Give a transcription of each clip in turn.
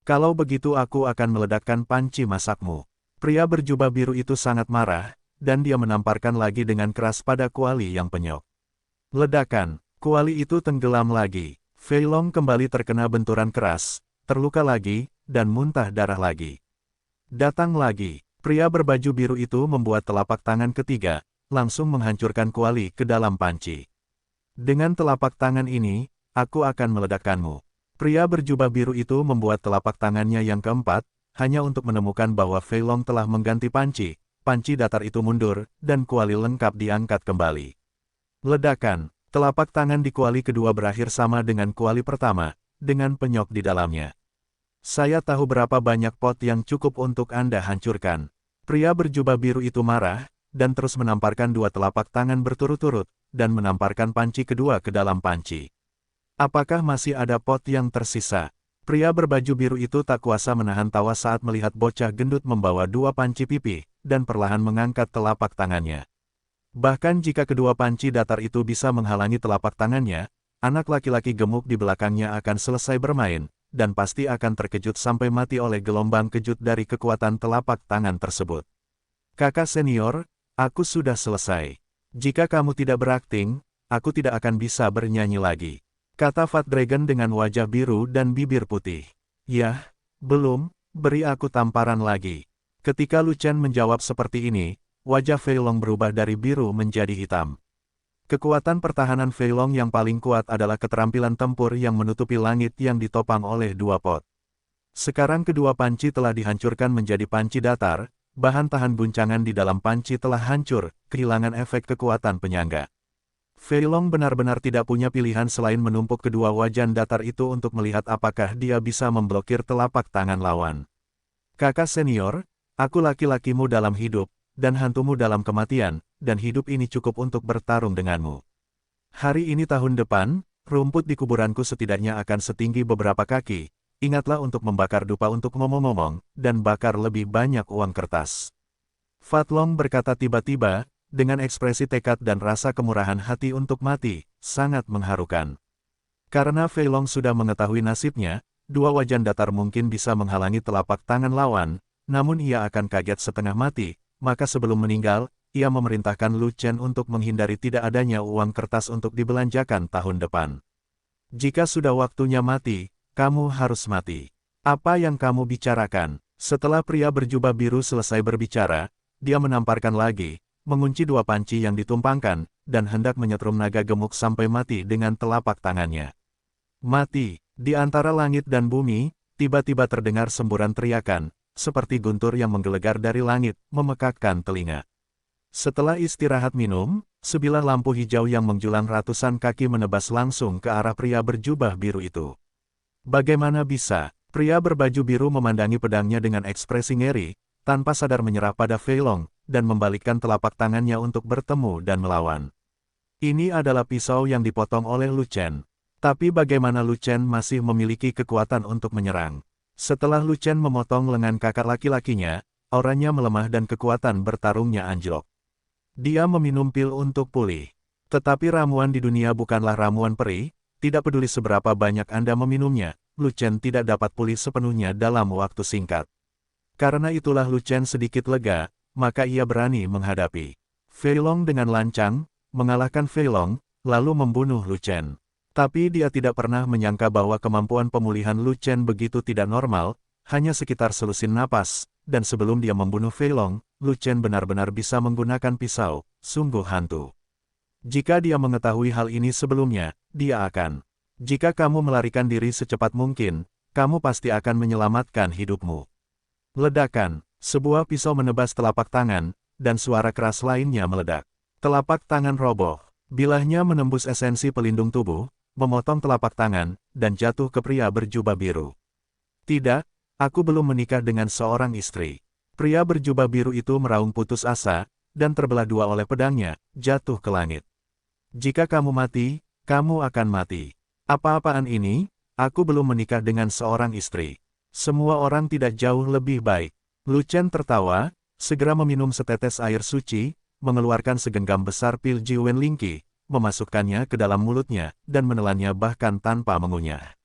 Kalau begitu aku akan meledakkan panci masakmu. Pria berjubah biru itu sangat marah, dan dia menamparkan lagi dengan keras pada kuali yang penyok. Ledakan, kuali itu tenggelam lagi. Fei Long kembali terkena benturan keras, terluka lagi, dan muntah darah lagi. Datang lagi, pria berbaju biru itu membuat telapak tangan ketiga, langsung menghancurkan kuali ke dalam panci. Dengan telapak tangan ini, aku akan meledakkanmu. Pria berjubah biru itu membuat telapak tangannya yang keempat, hanya untuk menemukan bahwa Fei Long telah mengganti panci. Panci datar itu mundur, dan kuali lengkap diangkat kembali. Ledakan, telapak tangan di kuali kedua berakhir sama dengan kuali pertama, dengan penyok di dalamnya. Saya tahu berapa banyak pot yang cukup untuk Anda hancurkan. Pria berjubah biru itu marah, dan terus menamparkan dua telapak tangan berturut-turut, dan menamparkan panci kedua ke dalam panci. Apakah masih ada pot yang tersisa? Pria berbaju biru itu tak kuasa menahan tawa saat melihat bocah gendut membawa dua panci pipi, dan perlahan mengangkat telapak tangannya. Bahkan jika kedua panci datar itu bisa menghalangi telapak tangannya, anak laki-laki gemuk di belakangnya akan selesai bermain, dan pasti akan terkejut sampai mati oleh gelombang kejut dari kekuatan telapak tangan tersebut. Kakak senior, aku sudah selesai. Jika kamu tidak berakting, aku tidak akan bisa bernyanyi lagi, kata Fat Dragon dengan wajah biru dan bibir putih. Yah, belum, beri aku tamparan lagi. Ketika Lu Chen menjawab seperti ini, wajah Fei Long berubah dari biru menjadi hitam. Kekuatan pertahanan Fei Long yang paling kuat adalah keterampilan tempur yang menutupi langit yang ditopang oleh dua pot. Sekarang kedua panci telah dihancurkan menjadi panci datar, bahan tahan guncangan di dalam panci telah hancur, kehilangan efek kekuatan penyangga. Fei Long benar-benar tidak punya pilihan selain menumpuk kedua wajan datar itu untuk melihat apakah dia bisa memblokir telapak tangan lawan. Kakak senior, aku laki-lakimu dalam hidup, dan hantumu dalam kematian, dan hidup ini cukup untuk bertarung denganmu. Hari ini tahun depan, rumput di kuburanku setidaknya akan setinggi beberapa kaki. Ingatlah untuk membakar dupa untuk ngomong-ngomong, dan bakar lebih banyak uang kertas. Fat Long berkata tiba-tiba, dengan ekspresi tekad dan rasa kemurahan hati untuk mati, sangat mengharukan. Karena Fei Long sudah mengetahui nasibnya, dua wajan datar mungkin bisa menghalangi telapak tangan lawan, namun ia akan kaget setengah mati, maka sebelum meninggal, ia memerintahkan Lu Chen untuk menghindari tidak adanya uang kertas untuk dibelanjakan tahun depan. Jika sudah waktunya mati, kamu harus mati. Apa yang kamu bicarakan? Setelah pria berjubah biru selesai berbicara, dia menamparkan lagi, mengunci dua panci yang ditumpangkan, dan hendak menyetrum naga gemuk sampai mati dengan telapak tangannya. Mati, di antara langit dan bumi, tiba-tiba terdengar semburan teriakan, seperti guntur yang menggelegar dari langit, memekakkan telinga. Setelah istirahat minum, sebilah lampu hijau yang menjulang ratusan kaki menebas langsung ke arah pria berjubah biru itu. Bagaimana bisa? Pria berbaju biru memandangi pedangnya dengan ekspresi ngeri, tanpa sadar menyerah pada Fei Long, dan membalikkan telapak tangannya untuk bertemu dan melawan. Ini adalah pisau yang dipotong oleh Lu Chen. Tapi bagaimana Lu Chen masih memiliki kekuatan untuk menyerang? Setelah Lu Chen memotong lengan kakak laki-lakinya, auranya melemah dan kekuatan bertarungnya anjlok. Dia meminum pil untuk pulih. Tetapi ramuan di dunia bukanlah ramuan peri, tidak peduli seberapa banyak Anda meminumnya, Lu Chen tidak dapat pulih sepenuhnya dalam waktu singkat. Karena itulah Lu Chen sedikit lega, maka ia berani menghadapi Fei Long dengan lancang, mengalahkan Fei Long, lalu membunuh Lu Chen. Tapi dia tidak pernah menyangka bahwa kemampuan pemulihan Lu Chen begitu tidak normal, hanya sekitar selusin napas, dan sebelum dia membunuh Fei Long, Lu Chen benar-benar bisa menggunakan pisau, sungguh hantu. Jika dia mengetahui hal ini sebelumnya, dia akan. Jika kamu melarikan diri secepat mungkin, kamu pasti akan menyelamatkan hidupmu. Ledakan, sebuah pisau menebas telapak tangan, dan suara keras lainnya meledak. Telapak tangan roboh, bilahnya menembus esensi pelindung tubuh, memotong telapak tangan, dan jatuh ke pria berjubah biru. Tidak, aku belum menikah dengan seorang istri. Pria berjubah biru itu meraung putus asa, dan terbelah dua oleh pedangnya, jatuh ke langit. Jika kamu mati, kamu akan mati. Apa-apaan ini? Aku belum menikah dengan seorang istri. Semua orang tidak jauh lebih baik. Lu Chen tertawa, segera meminum setetes air suci, mengeluarkan segenggam besar pil Ji Wen Lingqi, memasukkannya ke dalam mulutnya, dan menelannya bahkan tanpa mengunyah.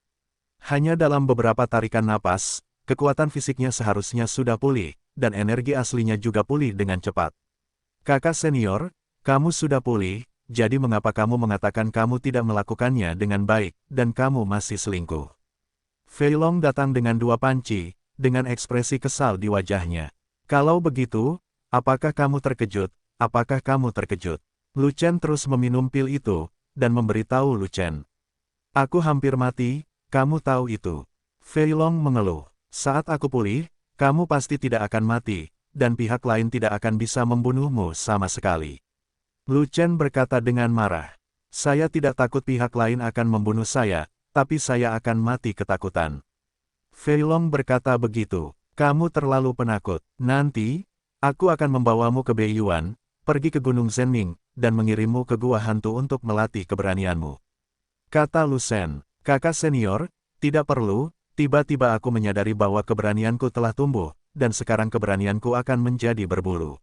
Hanya dalam beberapa tarikan napas, kekuatan fisiknya seharusnya sudah pulih, dan energi aslinya juga pulih dengan cepat. Kakak senior, kamu sudah pulih, jadi mengapa kamu mengatakan kamu tidak melakukannya dengan baik, dan kamu masih selingkuh? Fei Long datang dengan 2 panci, dengan ekspresi kesal di wajahnya. Kalau begitu, apakah kamu terkejut? Apakah kamu terkejut? Lu Chen terus meminum pil itu, dan memberitahu Lu Chen. Aku hampir mati, kamu tahu itu. Fei Long mengeluh. Saat aku pulih, kamu pasti tidak akan mati, dan pihak lain tidak akan bisa membunuhmu sama sekali. Lu Chen berkata dengan marah. Saya tidak takut pihak lain akan membunuh saya, tapi saya akan mati ketakutan. Fei Long berkata begitu. Kamu terlalu penakut. Nanti, aku akan membawamu ke Beiyuan, pergi ke Gunung Zhenming, dan mengirimmu ke Gua Hantu untuk melatih keberanianmu. Kata Lu Shen. Kakak senior, tidak perlu. Tiba-tiba aku menyadari bahwa keberanianku telah tumbuh, dan sekarang keberanianku akan menjadi berbulu.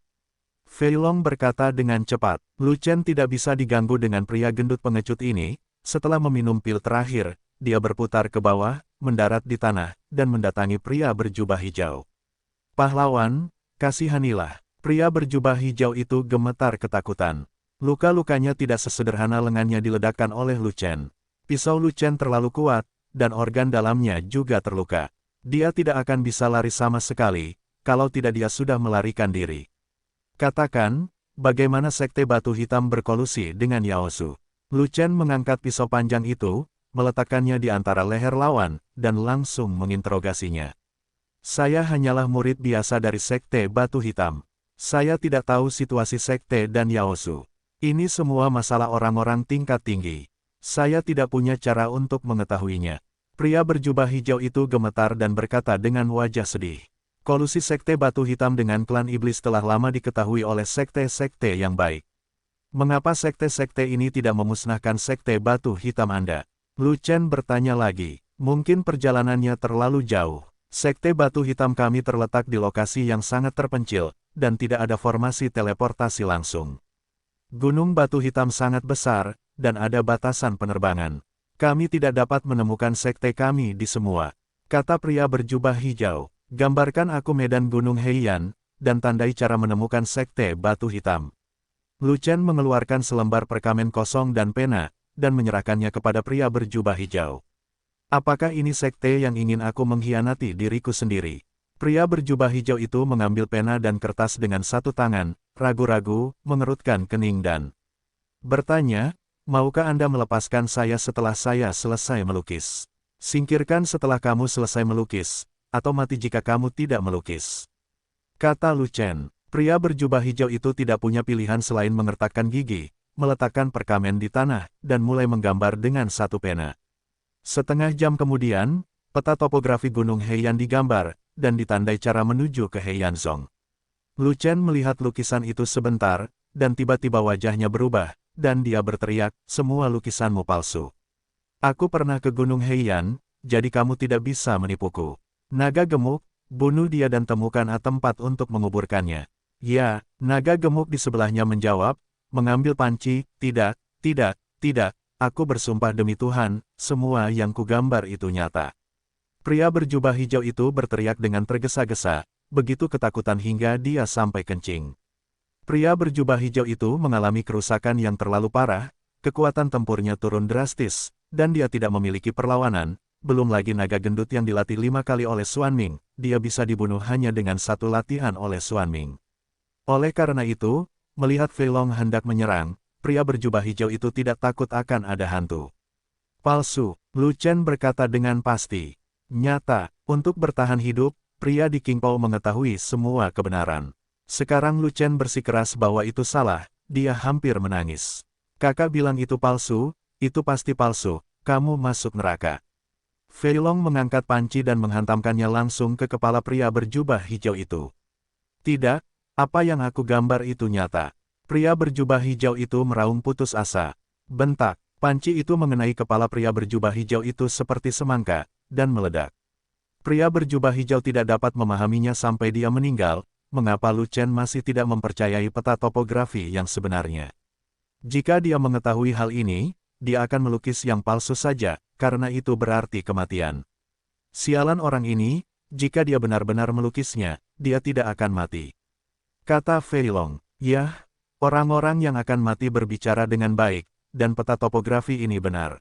Fei Long berkata dengan cepat. Lu Chen tidak bisa diganggu dengan pria gendut pengecut ini. Setelah meminum pil terakhir, dia berputar ke bawah, mendarat di tanah, dan mendatangi pria berjubah hijau. Pahlawan, kasihanilah. Pria berjubah hijau itu gemetar ketakutan. Luka-lukanya tidak sesederhana lengannya diledakkan oleh Lu Chen. Pisau Lu Chen terlalu kuat, dan organ dalamnya juga terluka. Dia tidak akan bisa lari sama sekali, kalau tidak dia sudah melarikan diri. Katakan, bagaimana Sekte Batu Hitam berkolusi dengan Yaosu? Lu Chen mengangkat pisau panjang itu, meletakkannya di antara leher lawan, dan langsung menginterogasinya. Saya hanyalah murid biasa dari Sekte Batu Hitam. Saya tidak tahu situasi Sekte dan Yaosu. Ini semua masalah orang-orang tingkat tinggi. Saya tidak punya cara untuk mengetahuinya. Pria berjubah hijau itu gemetar dan berkata dengan wajah sedih. Kolusi Sekte Batu Hitam dengan klan iblis telah lama diketahui oleh sekte-sekte yang baik. Mengapa sekte-sekte ini tidak memusnahkan Sekte Batu Hitam Anda? Lu Chen bertanya lagi. Mungkin perjalanannya terlalu jauh. Sekte Batu Hitam kami terletak di lokasi yang sangat terpencil, dan tidak ada formasi teleportasi langsung. Gunung Batu Hitam sangat besar, dan ada batasan penerbangan. Kami tidak dapat menemukan sekte kami di semua. Kata pria berjubah hijau. Gambarkan aku medan Gunung Heian, dan tandai cara menemukan Sekte Batu Hitam. Lu Chen mengeluarkan selembar perkamen kosong dan pena, dan menyerahkannya kepada pria berjubah hijau. Apakah ini sekte yang ingin aku mengkhianati diriku sendiri? Pria berjubah hijau itu mengambil pena dan kertas dengan satu tangan, ragu-ragu, mengerutkan kening dan bertanya, maukah Anda melepaskan saya setelah saya selesai melukis? Singkirkan setelah kamu selesai melukis, atau mati jika kamu tidak melukis. Kata Lu Chen. Pria berjubah hijau itu tidak punya pilihan selain mengertakkan gigi, meletakkan perkamen di tanah, dan mulai menggambar dengan satu pena. Setengah jam kemudian, peta topografi Gunung Heian digambar, dan ditandai cara menuju ke Heianzong. Lu Chen melihat lukisan itu sebentar, dan tiba-tiba wajahnya berubah, dan dia berteriak, semua lukisanmu palsu. Aku pernah ke Gunung Heian, jadi kamu tidak bisa menipuku. Naga gemuk, bunuh dia dan temukan tempat untuk menguburkannya. Ya, naga gemuk di sebelahnya menjawab, mengambil panci, tidak, aku bersumpah demi Tuhan, semua yang kugambar itu nyata. Pria berjubah hijau itu berteriak dengan tergesa-gesa, begitu ketakutan hingga dia sampai kencing. Pria berjubah hijau itu mengalami kerusakan yang terlalu parah, kekuatan tempurnya turun drastis, dan dia tidak memiliki perlawanan, belum lagi naga gendut yang dilatih 5 kali oleh Xuan Ming, dia bisa dibunuh hanya dengan satu latihan oleh Xuan Ming. Oleh karena itu, melihat Fei Long hendak menyerang, pria berjubah hijau itu tidak takut akan ada hantu. Palsu, Lu Chen berkata dengan pasti. Nyata, untuk bertahan hidup, pria di Qingpao mengetahui semua kebenaran. Sekarang Lu Chen bersikeras bahwa itu salah, dia hampir menangis. Kakak bilang itu palsu, itu pasti palsu, kamu masuk neraka. Fei Long mengangkat panci dan menghantamkannya langsung ke kepala pria berjubah hijau itu. Tidak, apa yang aku gambar itu nyata. Pria berjubah hijau itu meraung putus asa. Bentak, panci itu mengenai kepala pria berjubah hijau itu seperti semangka, dan meledak. Pria berjubah hijau tidak dapat memahaminya sampai dia meninggal, mengapa Lu Chen masih tidak mempercayai peta topografi yang sebenarnya. Jika dia mengetahui hal ini, dia akan melukis yang palsu saja, karena itu berarti kematian. Sialan orang ini, jika dia benar-benar melukisnya, dia tidak akan mati. Kata Fei Long, "Yah, orang-orang yang akan mati berbicara dengan baik, dan peta topografi ini benar."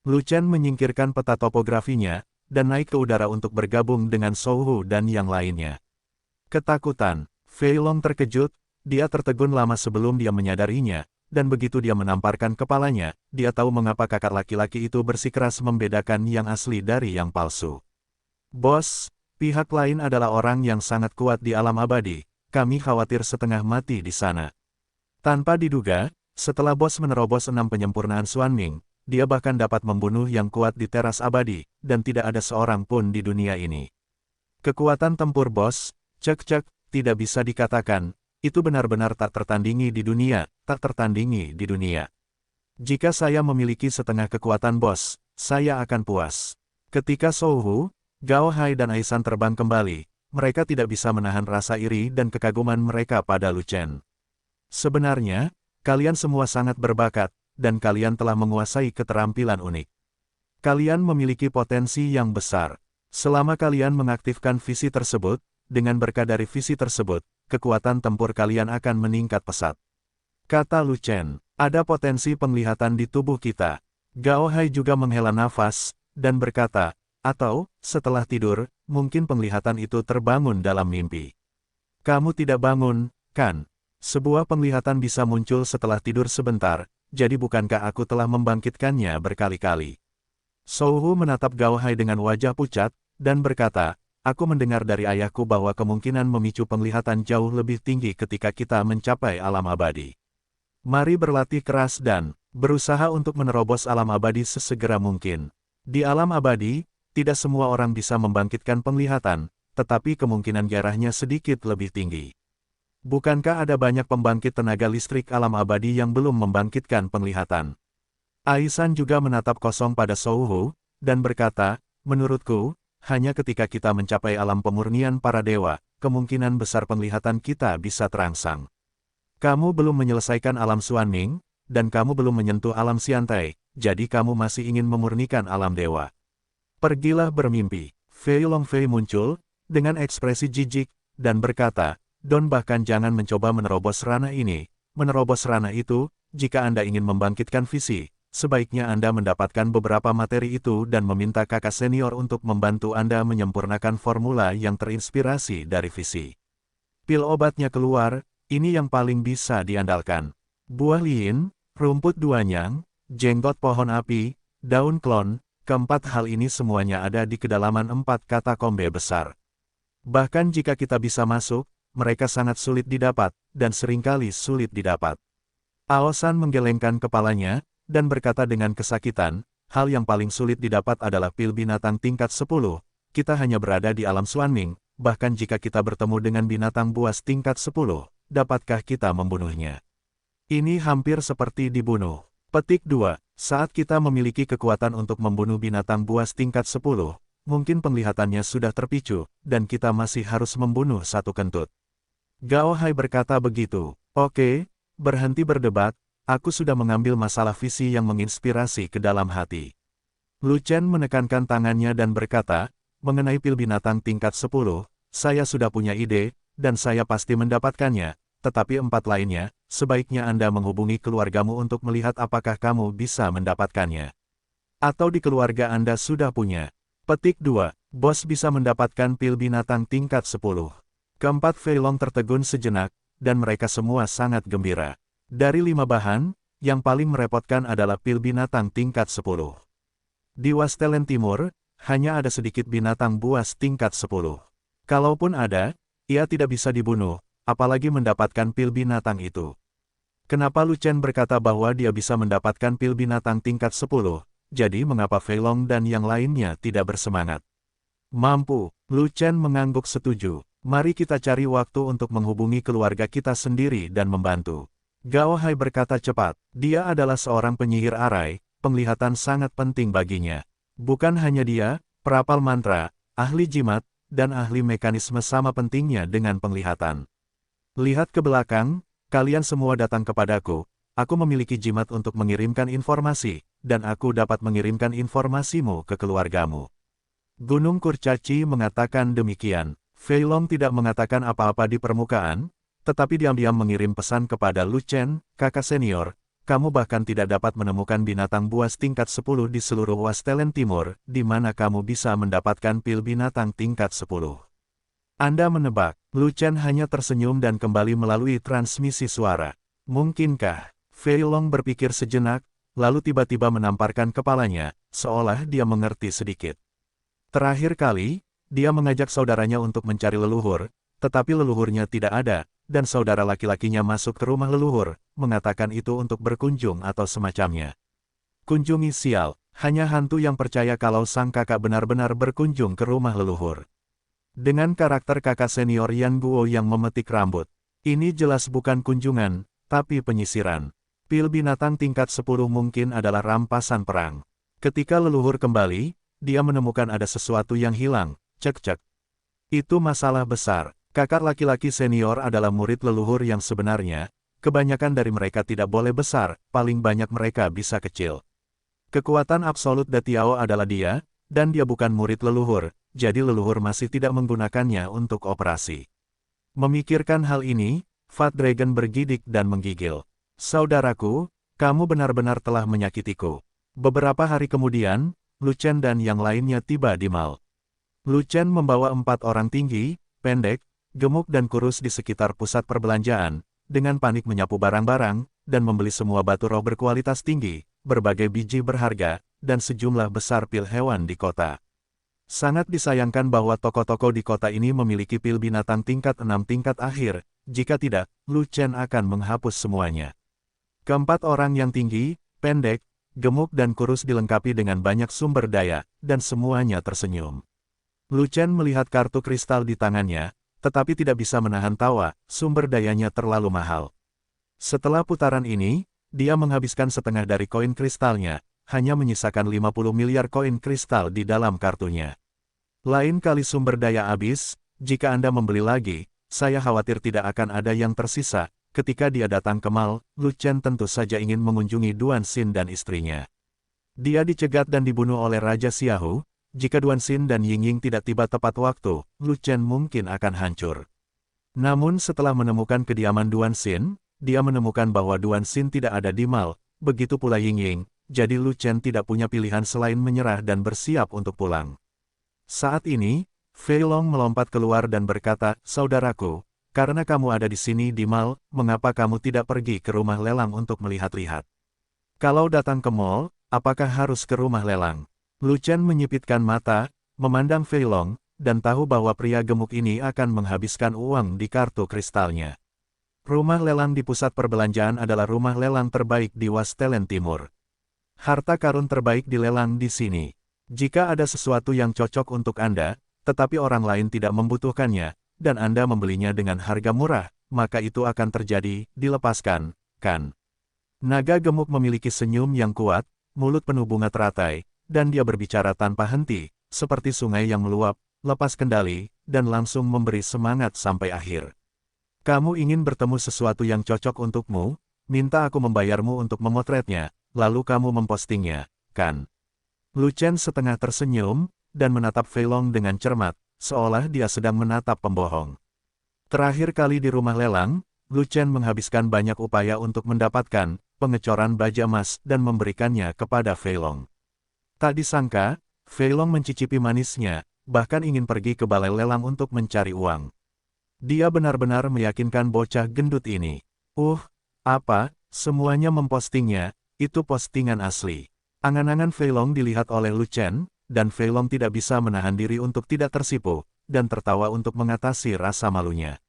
Lu Chen menyingkirkan peta topografinya, dan naik ke udara untuk bergabung dengan Zhou Hu dan yang lainnya. Ketakutan, Fei Long terkejut, dia tertegun lama sebelum dia menyadarinya, dan begitu dia menamparkan kepalanya, dia tahu mengapa kakak laki-laki itu bersikeras membedakan yang asli dari yang palsu. "Bos, pihak lain adalah orang yang sangat kuat di alam abadi, kami khawatir setengah mati di sana." Tanpa diduga, setelah bos menerobos 6 penyempurnaan Xuanming, dia bahkan dapat membunuh yang kuat di teras abadi, dan tidak ada seorang pun di dunia ini. Kekuatan tempur bos, cek-cek, tidak bisa dikatakan, itu benar-benar tak tertandingi di dunia, tak tertandingi di dunia. Jika saya memiliki setengah kekuatan bos, saya akan puas. Ketika Zhou Hu, Gao Hai dan Aisan terbang kembali, mereka tidak bisa menahan rasa iri dan kekaguman mereka pada Lu Chen. "Sebenarnya, kalian semua sangat berbakat, dan kalian telah menguasai keterampilan unik. Kalian memiliki potensi yang besar. Selama kalian mengaktifkan visi tersebut, dengan berkat dari visi tersebut, kekuatan tempur kalian akan meningkat pesat." Kata Lu Chen, "Ada potensi penglihatan di tubuh kita." Gao Hai juga menghela nafas, dan berkata, "Atau, setelah tidur, mungkin penglihatan itu terbangun dalam mimpi." "Kamu tidak bangun, kan? Sebuah penglihatan bisa muncul setelah tidur sebentar, jadi bukankah aku telah membangkitkannya berkali-kali?" Zhou Hu menatap Gao Hai dengan wajah pucat, dan berkata, "Aku mendengar dari ayahku bahwa kemungkinan memicu penglihatan jauh lebih tinggi ketika kita mencapai alam abadi. Mari berlatih keras dan berusaha untuk menerobos alam abadi sesegera mungkin. Di alam abadi, tidak semua orang bisa membangkitkan penglihatan, tetapi kemungkinan gairahnya sedikit lebih tinggi. Bukankah ada banyak pembangkit tenaga listrik alam abadi yang belum membangkitkan penglihatan?" Aisan juga menatap kosong pada Zhou Hu, dan berkata, "Menurutku, hanya ketika kita mencapai alam pemurnian para dewa, kemungkinan besar penglihatan kita bisa terangsang. Kamu belum menyelesaikan alam Xuanming, dan kamu belum menyentuh alam Xiantai, jadi kamu masih ingin memurnikan alam dewa. Pergilah bermimpi." Fei Longfei muncul, dengan ekspresi jijik, dan berkata, "Don bahkan jangan mencoba menerobos ranah ini, menerobos ranah itu, jika Anda ingin membangkitkan visi, sebaiknya Anda mendapatkan beberapa materi itu dan meminta kakak senior untuk membantu Anda menyempurnakan formula yang terinspirasi dari visi. Pil obatnya keluar, ini yang paling bisa diandalkan. Buah lin, rumput duanyang, jenggot pohon api, daun klon, keempat hal ini semuanya ada di kedalaman 4 katakombe besar. Bahkan jika kita bisa masuk, mereka sangat sulit didapat, dan seringkali sulit didapat." Aosan menggelengkan kepalanya, dan berkata dengan kesakitan, "Hal yang paling sulit didapat adalah pil binatang tingkat 10, kita hanya berada di alam Xuanming, bahkan jika kita bertemu dengan binatang buas tingkat 10, dapatkah kita membunuhnya? Ini hampir seperti dibunuh." Petik 2. Saat kita memiliki kekuatan untuk membunuh binatang buas tingkat 10, mungkin penglihatannya sudah terpicu, dan kita masih harus membunuh satu kentut. Gao Hai berkata begitu. "Oke, berhenti berdebat, aku sudah mengambil masalah visi yang menginspirasi ke dalam hati." Lu Chen menekankan tangannya dan berkata, "Mengenai pil binatang tingkat 10, saya sudah punya ide, dan saya pasti mendapatkannya, tetapi 4 lainnya, sebaiknya Anda menghubungi keluargamu untuk melihat apakah kamu bisa mendapatkannya. Atau di keluarga Anda sudah punya." Petik 2. Bos bisa mendapatkan pil binatang tingkat 10. Keempat Fei Long tertegun sejenak, dan mereka semua sangat gembira. Dari 5 bahan, yang paling merepotkan adalah pil binatang tingkat 10. Di Wastelen Timur, hanya ada sedikit binatang buas tingkat 10. Kalaupun ada, ia tidak bisa dibunuh, apalagi mendapatkan pil binatang itu. Kenapa Lu Chen berkata bahwa dia bisa mendapatkan pil binatang tingkat 10, jadi mengapa Fei Long dan yang lainnya tidak bersemangat? Mampu, Lu Chen mengangguk setuju. Mari kita cari waktu untuk menghubungi keluarga kita sendiri dan membantu. Gao Hai berkata cepat, dia adalah seorang penyihir arai, penglihatan sangat penting baginya. Bukan hanya dia, perapal mantra, ahli jimat, dan ahli mekanisme sama pentingnya dengan penglihatan. Lihat ke belakang, kalian semua datang kepadaku, aku memiliki jimat untuk mengirimkan informasi, dan aku dapat mengirimkan informasimu ke keluargamu. Gunung Kurcaci mengatakan demikian. Fei Long tidak mengatakan apa-apa di permukaan, tetapi diam-diam mengirim pesan kepada Lu Chen, kakak senior. Kamu bahkan tidak dapat menemukan binatang buas tingkat 10 di seluruh Wastelen Timur, di mana kamu bisa mendapatkan pil binatang tingkat 10. Anda menebak. Lu Chen hanya tersenyum dan kembali melalui transmisi suara. Mungkinkah? Fei Long berpikir sejenak, lalu tiba-tiba menamparkan kepalanya, seolah dia mengerti sedikit. Terakhir kali, dia mengajak saudaranya untuk mencari leluhur, tetapi leluhurnya tidak ada, dan saudara laki-lakinya masuk ke rumah leluhur, mengatakan itu untuk berkunjung atau semacamnya. Kunjungi sial, hanya hantu yang percaya kalau sang kakak benar-benar berkunjung ke rumah leluhur. Dengan karakter kakak senior Yan Guo yang memetik rambut, ini jelas bukan kunjungan, tapi penyisiran. Pil binatang tingkat 10 mungkin adalah rampasan perang. Ketika leluhur kembali, dia menemukan ada sesuatu yang hilang, cek-cek. Itu masalah besar. Kakak laki-laki senior adalah murid leluhur yang sebenarnya, kebanyakan dari mereka tidak boleh besar, paling banyak mereka bisa kecil. Kekuatan absolut Datiao adalah dia, dan dia bukan murid leluhur, jadi leluhur masih tidak menggunakannya untuk operasi. Memikirkan hal ini, Fat Dragon bergidik dan menggigil. Saudaraku, kamu benar-benar telah menyakitiku. Beberapa hari kemudian, Lu Chen dan yang lainnya tiba di mall. Lu Chen membawa 4 orang tinggi, pendek, gemuk dan kurus di sekitar pusat perbelanjaan, dengan panik menyapu barang-barang, dan membeli semua batu roh berkualitas tinggi, berbagai biji berharga, dan sejumlah besar pil hewan di kota. Sangat disayangkan bahwa toko-toko di kota ini memiliki pil binatang tingkat 6 tingkat akhir, jika tidak, Lu Chen akan menghapus semuanya. Keempat orang yang tinggi, pendek, gemuk dan kurus dilengkapi dengan banyak sumber daya, dan semuanya tersenyum. Lu Chen melihat kartu kristal di tangannya, tetapi tidak bisa menahan tawa, sumber dayanya terlalu mahal. Setelah putaran ini, dia menghabiskan setengah dari koin kristalnya, hanya menyisakan 50 miliar koin kristal di dalam kartunya. Lain kali sumber daya habis, jika Anda membeli lagi, saya khawatir tidak akan ada yang tersisa. Ketika dia datang ke mall, Lu Chen tentu saja ingin mengunjungi Duan Xin dan istrinya. Dia dicegat dan dibunuh oleh Raja Xiaohu. Jika Duan Xin dan Yingying tidak tiba tepat waktu, Lu Chen mungkin akan hancur. Namun setelah menemukan kediaman Duan Xin, dia menemukan bahwa Duan Xin tidak ada di mall, begitu pula Yingying, jadi Lu Chen tidak punya pilihan selain menyerah dan bersiap untuk pulang. Saat ini, Fei Long melompat keluar dan berkata, "Saudaraku, karena kamu ada di sini di mall, mengapa kamu tidak pergi ke rumah lelang untuk melihat-lihat? Kalau datang ke mall, apakah harus ke rumah lelang?" Lu Chen menyipitkan mata, memandang Fei Long, dan tahu bahwa pria gemuk ini akan menghabiskan uang di kartu kristalnya. Rumah lelang di pusat perbelanjaan adalah rumah lelang terbaik di Wastelen Timur. Harta karun terbaik dilelang di sini. Jika ada sesuatu yang cocok untuk Anda, tetapi orang lain tidak membutuhkannya, dan Anda membelinya dengan harga murah, maka itu akan terjadi, dilepaskan, kan? Naga gemuk memiliki senyum yang kuat, mulut penuh bunga teratai, dan dia berbicara tanpa henti, seperti sungai yang meluap, lepas kendali, dan langsung memberi semangat sampai akhir. Kamu ingin bertemu sesuatu yang cocok untukmu, minta aku membayarmu untuk memotretnya, lalu kamu mempostingnya, kan? Lu Chen setengah tersenyum, dan menatap Fei Long dengan cermat, seolah dia sedang menatap pembohong. Terakhir kali di rumah lelang, Lu Chen menghabiskan banyak upaya untuk mendapatkan pengecoran baja emas dan memberikannya kepada Fei Long. Tak disangka, Fei Long mencicipi manisnya, bahkan ingin pergi ke balai lelang untuk mencari uang. Dia benar-benar meyakinkan bocah gendut ini. Apa, semuanya mempostingnya, itu postingan asli. Angan-angan Fei Long dilihat oleh Lu Chen, dan Fei Long tidak bisa menahan diri untuk tidak tersipu, dan tertawa untuk mengatasi rasa malunya.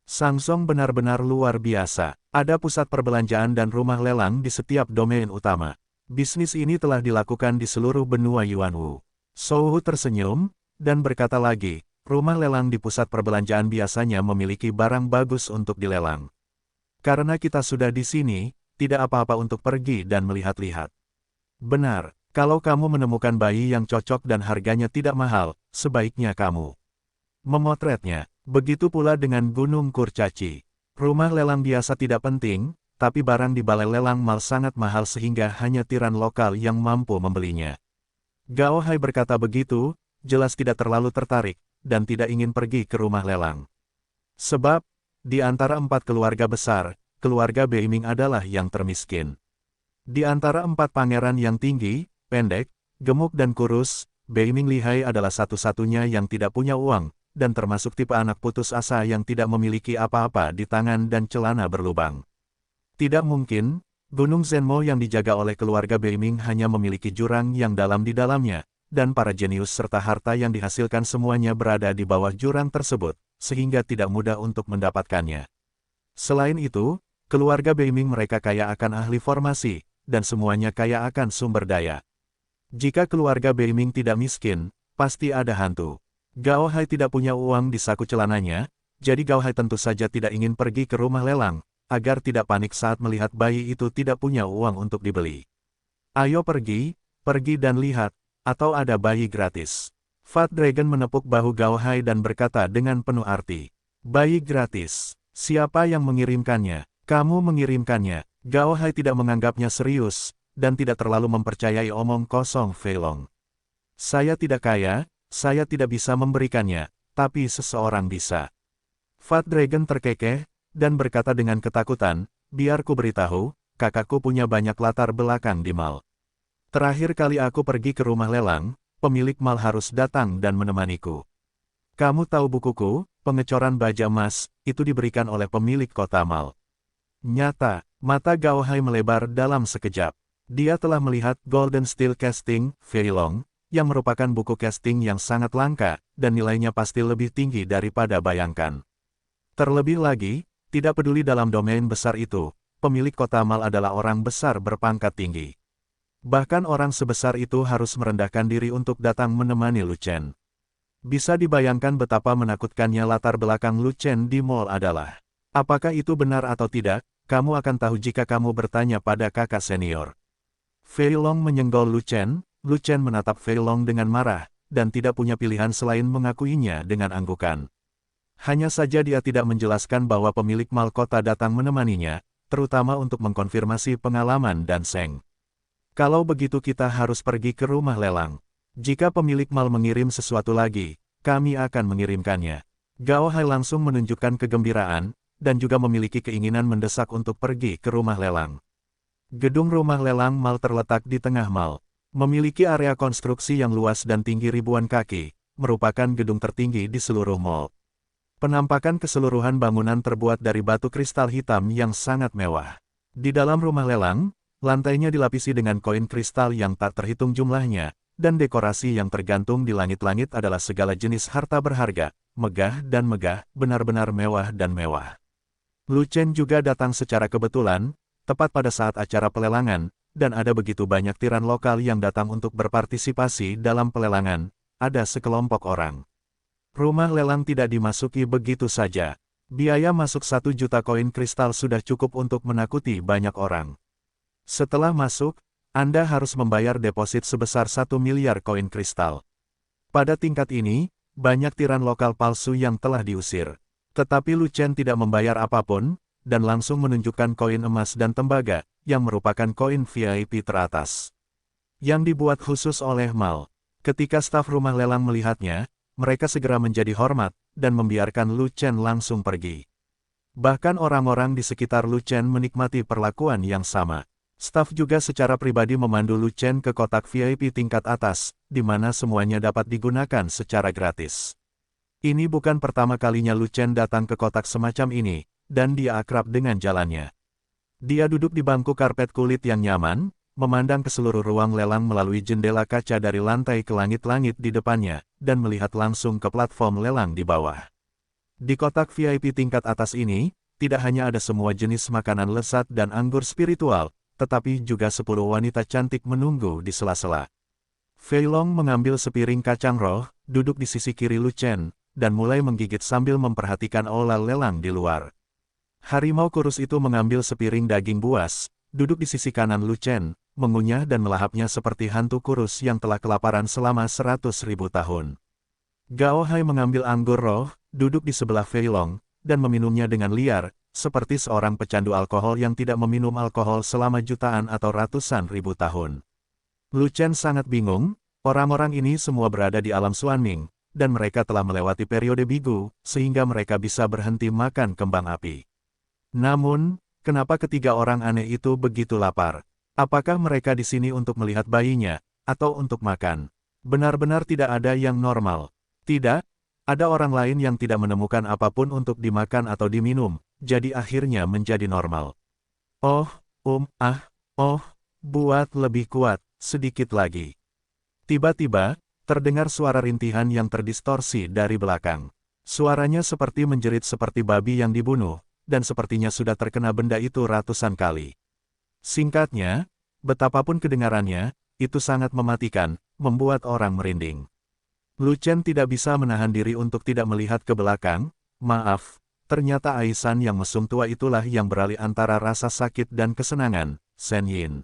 Sang Song benar-benar luar biasa. Ada pusat perbelanjaan dan rumah lelang di setiap domain utama. Bisnis ini telah dilakukan di seluruh benua Yuanwu. Souhu tersenyum, dan berkata lagi, rumah lelang di pusat perbelanjaan biasanya memiliki barang bagus untuk dilelang. Karena kita sudah di sini, tidak apa-apa untuk pergi dan melihat-lihat. Benar. Kalau kamu menemukan bayi yang cocok dan harganya tidak mahal, sebaiknya kamu memotretnya. Begitu pula dengan Gunung Kurcaci. Rumah lelang biasa tidak penting, tapi barang di balai lelang mal sangat mahal sehingga hanya tiran lokal yang mampu membelinya. Gao Hai berkata begitu, jelas tidak terlalu tertarik, dan tidak ingin pergi ke rumah lelang. Sebab, di antara 4 keluarga besar, keluarga Beiming adalah yang termiskin. Di antara 4 pangeran yang tinggi, pendek, gemuk dan kurus, Beiming Lihai adalah satu-satunya yang tidak punya uang, dan termasuk tipe anak putus asa yang tidak memiliki apa-apa di tangan dan celana berlubang. Tidak mungkin, Gunung Zenmo yang dijaga oleh keluarga Beiming hanya memiliki jurang yang dalam di dalamnya, dan para jenius serta harta yang dihasilkan semuanya berada di bawah jurang tersebut, sehingga tidak mudah untuk mendapatkannya. Selain itu, keluarga Beiming mereka kaya akan ahli formasi, dan semuanya kaya akan sumber daya. Jika keluarga Beiming tidak miskin, pasti ada hantu. Gao Hai tidak punya uang di saku celananya, jadi Gao Hai tentu saja tidak ingin pergi ke rumah lelang, agar tidak panik saat melihat bayi itu tidak punya uang untuk dibeli. Ayo pergi dan lihat, atau ada bayi gratis. Fat Dragon menepuk bahu Gao Hai dan berkata dengan penuh arti. Bayi gratis. Siapa yang mengirimkannya? Kamu mengirimkannya. Gao Hai tidak menganggapnya serius, dan tidak terlalu mempercayai omong kosong Fei Long. Saya tidak kaya, saya tidak bisa memberikannya, tapi seseorang bisa. Fat Dragon terkekeh, dan berkata dengan ketakutan, biar ku beritahu, kakakku punya banyak latar belakang di mal. Terakhir kali aku pergi ke rumah lelang, pemilik mal harus datang dan menemaniku. Kamu tahu bukuku, Pengecoran Baja Emas, itu diberikan oleh pemilik kota mal. Nyata, mata Gao Hai melebar dalam sekejap. Dia telah melihat Golden Steel Casting, Fei Long, yang merupakan buku casting yang sangat langka, dan nilainya pasti lebih tinggi daripada bayangkan. Terlebih lagi, tidak peduli dalam domain besar itu, pemilik kota mal adalah orang besar berpangkat tinggi. Bahkan orang sebesar itu harus merendahkan diri untuk datang menemani Lu Chen. Bisa dibayangkan betapa menakutkannya latar belakang Lu Chen di mall adalah. Apakah itu benar atau tidak, kamu akan tahu jika kamu bertanya pada kakak senior. Fei Long menyenggol Lu Chen menatap Fei Long dengan marah, dan tidak punya pilihan selain mengakuinya dengan anggukan. Hanya saja dia tidak menjelaskan bahwa pemilik mal kota datang menemaninya, terutama untuk mengkonfirmasi pengalaman dan seng. Kalau begitu kita harus pergi ke rumah lelang. Jika pemilik mal mengirim sesuatu lagi, kami akan mengirimkannya. Gao Hai langsung menunjukkan kegembiraan, dan juga memiliki keinginan mendesak untuk pergi ke rumah lelang. Gedung rumah lelang mal terletak di tengah mal. Memiliki area konstruksi yang luas dan tinggi ribuan kaki, merupakan gedung tertinggi di seluruh mal. Penampakan keseluruhan bangunan terbuat dari batu kristal hitam yang sangat mewah. Di dalam rumah lelang, lantainya dilapisi dengan koin kristal yang tak terhitung jumlahnya, dan dekorasi yang tergantung di langit-langit adalah segala jenis harta berharga, megah, benar-benar mewah dan mewah. Lu Chen juga datang secara kebetulan, tepat pada saat acara pelelangan, dan ada begitu banyak tiran lokal yang datang untuk berpartisipasi dalam pelelangan, ada sekelompok orang. Rumah lelang tidak dimasuki begitu saja. Biaya masuk 1 juta koin kristal sudah cukup untuk menakuti banyak orang. Setelah masuk, Anda harus membayar deposit sebesar 1 miliar koin kristal. Pada tingkat ini, banyak tiran lokal palsu yang telah diusir. Tetapi Lu Chen tidak membayar apapun, dan langsung menunjukkan koin emas dan tembaga, yang merupakan koin VIP teratas. Yang dibuat khusus oleh mal. Ketika staf rumah lelang melihatnya, mereka segera menjadi hormat, dan membiarkan Lu Chen langsung pergi. Bahkan orang-orang di sekitar Lu Chen menikmati perlakuan yang sama. Staf juga secara pribadi memandu Lu Chen ke kotak VIP tingkat atas, di mana semuanya dapat digunakan secara gratis. Ini bukan pertama kalinya Lu Chen datang ke kotak semacam ini, dan dia akrab dengan jalannya. Dia duduk di bangku karpet kulit yang nyaman, memandang ke seluruh ruang lelang melalui jendela kaca dari lantai ke langit-langit di depannya, dan melihat langsung ke platform lelang di bawah. Di kotak VIP tingkat atas ini, tidak hanya ada semua jenis makanan lezat dan anggur spiritual, tetapi juga 10 wanita cantik menunggu di sela-sela. Fei Long mengambil sepiring kacang roh, duduk di sisi kiri Lu Chen, dan mulai menggigit sambil memperhatikan aula lelang di luar. Harimau kurus itu mengambil sepiring daging buas, duduk di sisi kanan Lu Chen, mengunyah dan melahapnya seperti hantu kurus yang telah kelaparan selama 100.000 tahun. Gao Hai mengambil anggur roh, duduk di sebelah Fei Long, dan meminumnya dengan liar, seperti seorang pecandu alkohol yang tidak meminum alkohol selama jutaan atau ratusan ribu tahun. Lu Chen sangat bingung, Orang-orang ini semua berada di alam Xuanming, dan mereka telah melewati periode bigu, sehingga mereka bisa berhenti makan kembang api. Namun, kenapa ketiga orang aneh itu begitu lapar? Apakah mereka di sini untuk melihat bayinya, atau untuk makan? Benar-benar tidak ada yang normal. Tidak, ada orang lain yang tidak menemukan apapun untuk dimakan atau diminum, jadi akhirnya menjadi normal. Oh, buat lebih kuat, sedikit lagi. Tiba-tiba, terdengar suara rintihan yang terdistorsi dari belakang. Suaranya seperti menjerit seperti babi yang dibunuh, dan sepertinya sudah terkena benda itu ratusan kali. Singkatnya, betapapun kedengarannya, itu sangat mematikan, membuat orang merinding. Lu Chen tidak bisa menahan diri untuk tidak melihat ke belakang. Maaf, ternyata Aisan yang mesum tua itulah yang beralih antara rasa sakit dan kesenangan, Shen Yin.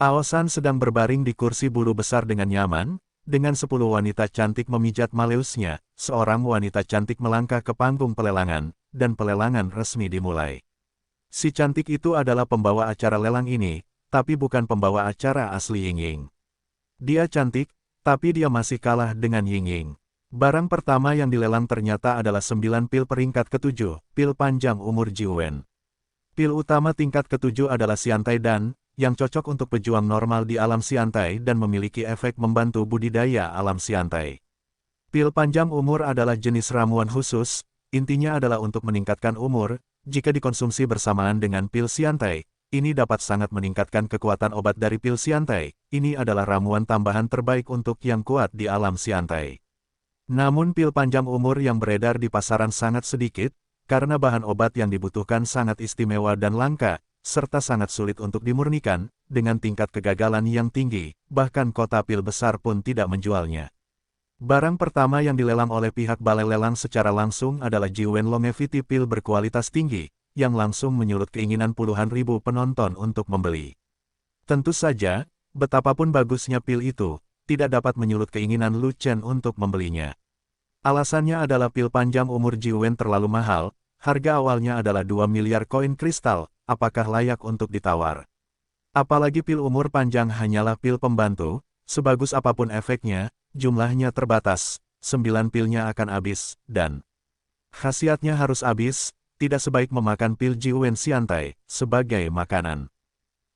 Aosan sedang berbaring di kursi bulu besar dengan nyaman, dengan 10 wanita cantik memijat maleusnya, seorang wanita cantik melangkah ke panggung pelelangan, dan pelelangan resmi dimulai. Si cantik itu adalah pembawa acara lelang ini, tapi bukan pembawa acara asli Ying-Ying. Dia cantik, tapi dia masih kalah dengan Ying-Ying. Barang pertama yang dilelang ternyata adalah 9 pil peringkat ke-7, pil panjang umur Jiwen. Pil utama tingkat ke-7 adalah Xiantai Dan, yang cocok untuk pejuang normal di alam Xiantai dan memiliki efek membantu budidaya alam Xiantai. Pil panjang umur adalah jenis ramuan khusus, intinya adalah untuk meningkatkan umur. Jika dikonsumsi bersamaan dengan pil Xiantai, ini dapat sangat meningkatkan kekuatan obat dari pil Xiantai. Ini adalah ramuan tambahan terbaik untuk yang kuat di alam Xiantai. Namun pil panjang umur yang beredar di pasaran sangat sedikit, karena bahan obat yang dibutuhkan sangat istimewa dan langka, serta sangat sulit untuk dimurnikan, dengan tingkat kegagalan yang tinggi, bahkan kota pil besar pun tidak menjualnya. Barang pertama yang dilelang oleh pihak balai lelang secara langsung adalah Jiwen Longevity Pil berkualitas tinggi, yang langsung menyulut keinginan puluhan ribu penonton untuk membeli. Tentu saja, betapapun bagusnya pil itu, tidak dapat menyulut keinginan Lu Chen untuk membelinya. Alasannya adalah pil panjang umur Jiwen terlalu mahal, harga awalnya adalah 2 miliar koin kristal, apakah layak untuk ditawar? Apalagi pil umur panjang hanyalah pil pembantu, sebagus apapun efeknya, jumlahnya terbatas, 9 pilnya akan habis, dan khasiatnya harus habis, tidak sebaik memakan pil Jiwen Xiantai, sebagai makanan.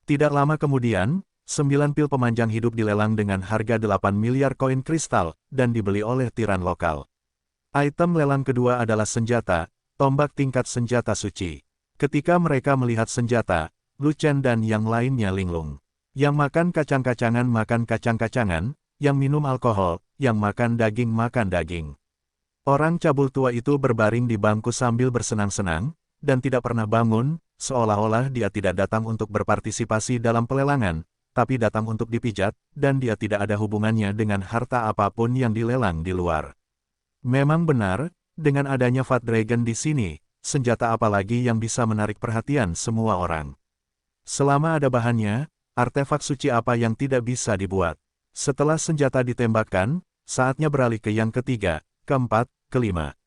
Tidak lama kemudian, 9 pil pemanjang hidup dilelang dengan harga 8 miliar koin kristal, dan dibeli oleh tiran lokal. Item lelang kedua adalah senjata, tombak tingkat senjata suci. Ketika mereka melihat senjata, Lu Chen dan yang lainnya linglung. Yang makan kacang-kacangan, yang minum alkohol, yang makan daging. Orang cabul tua itu berbaring di bangku sambil bersenang-senang, dan tidak pernah bangun, seolah-olah dia tidak datang untuk berpartisipasi dalam pelelangan, tapi datang untuk dipijat, dan dia tidak ada hubungannya dengan harta apapun yang dilelang di luar. Memang benar, dengan adanya Fat Dragon di sini, senjata apa lagi yang bisa menarik perhatian semua orang? Selama ada bahannya, artefak suci apa yang tidak bisa dibuat? Setelah senjata ditembakkan, saatnya beralih ke yang ketiga, keempat, kelima.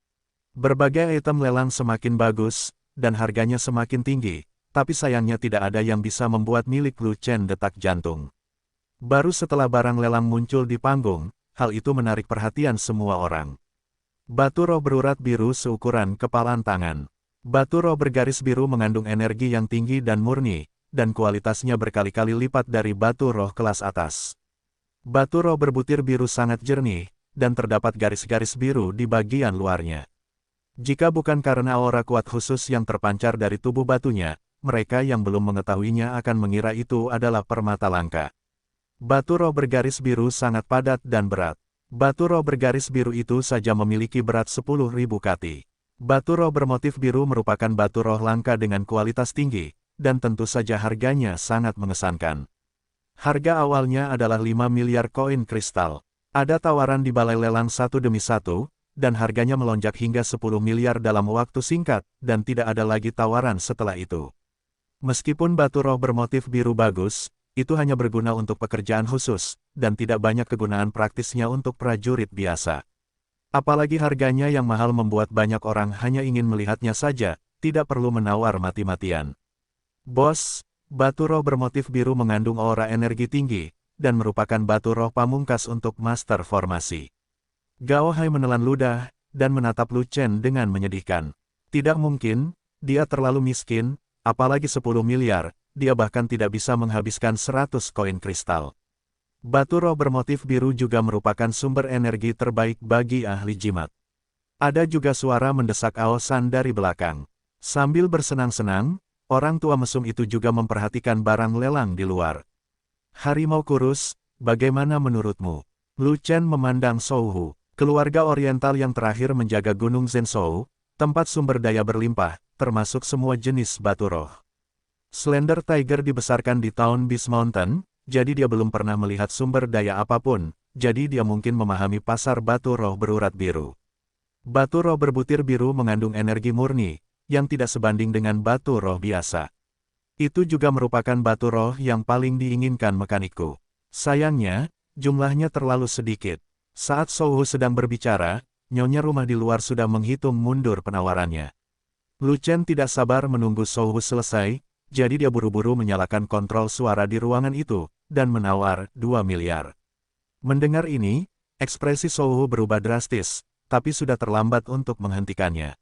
Berbagai item lelang semakin bagus, dan harganya semakin tinggi, tapi sayangnya tidak ada yang bisa membuat milik Lu Chen detak jantung. Baru setelah barang lelang muncul di panggung, hal itu menarik perhatian semua orang. Batu roh berurat biru seukuran kepalan tangan. Batu roh bergaris biru mengandung energi yang tinggi dan murni, dan kualitasnya berkali-kali lipat dari batu roh kelas atas. Batu roh berbutir biru sangat jernih, dan terdapat garis-garis biru di bagian luarnya. Jika bukan karena aura kuat khusus yang terpancar dari tubuh batunya, mereka yang belum mengetahuinya akan mengira itu adalah permata langka. Batu roh bergaris biru sangat padat dan berat. Batu roh bergaris biru itu saja memiliki berat 10.000 kati. Batu roh bermotif biru merupakan batu roh langka dengan kualitas tinggi, dan tentu saja harganya sangat mengesankan. Harga awalnya adalah 5 miliar koin kristal. Ada tawaran di balai lelang satu demi satu, dan harganya melonjak hingga 10 miliar dalam waktu singkat, dan tidak ada lagi tawaran setelah itu. Meskipun batu roh bermotif biru bagus, itu hanya berguna untuk pekerjaan khusus, dan tidak banyak kegunaan praktisnya untuk prajurit biasa. Apalagi harganya yang mahal membuat banyak orang hanya ingin melihatnya saja, tidak perlu menawar mati-matian. Bos, batu roh bermotif biru mengandung aura energi tinggi, dan merupakan batu roh pamungkas untuk master formasi. Gao Hai menelan ludah, dan menatap Lu Chen dengan menyedihkan. Tidak mungkin, dia terlalu miskin, apalagi 10 miliar, dia bahkan tidak bisa menghabiskan 100 koin kristal. Batu roh bermotif biru juga merupakan sumber energi terbaik bagi ahli jimat. Ada juga suara mendesak Aosan dari belakang. Sambil bersenang-senang, orang tua mesum itu juga memperhatikan barang lelang di luar. Harimau kurus, bagaimana menurutmu? Lu Chen memandang Souhu, keluarga oriental yang terakhir menjaga Gunung Zhenzhou, tempat sumber daya berlimpah, termasuk semua jenis batu roh. Slender Tiger dibesarkan di Town Beast Mountain, jadi dia belum pernah melihat sumber daya apapun, jadi dia mungkin memahami pasar batu roh berurat biru. Batu roh berbutir biru mengandung energi murni, yang tidak sebanding dengan batu roh biasa. Itu juga merupakan batu roh yang paling diinginkan mekanikku. Sayangnya, jumlahnya terlalu sedikit. Saat Souhu sedang berbicara, nyonya rumah di luar sudah menghitung mundur penawarannya. Lu Chen tidak sabar menunggu Souhu selesai, jadi dia buru-buru menyalakan kontrol suara di ruangan itu, dan menawar 2 miliar. Mendengar ini, ekspresi Souhu berubah drastis, tapi sudah terlambat untuk menghentikannya.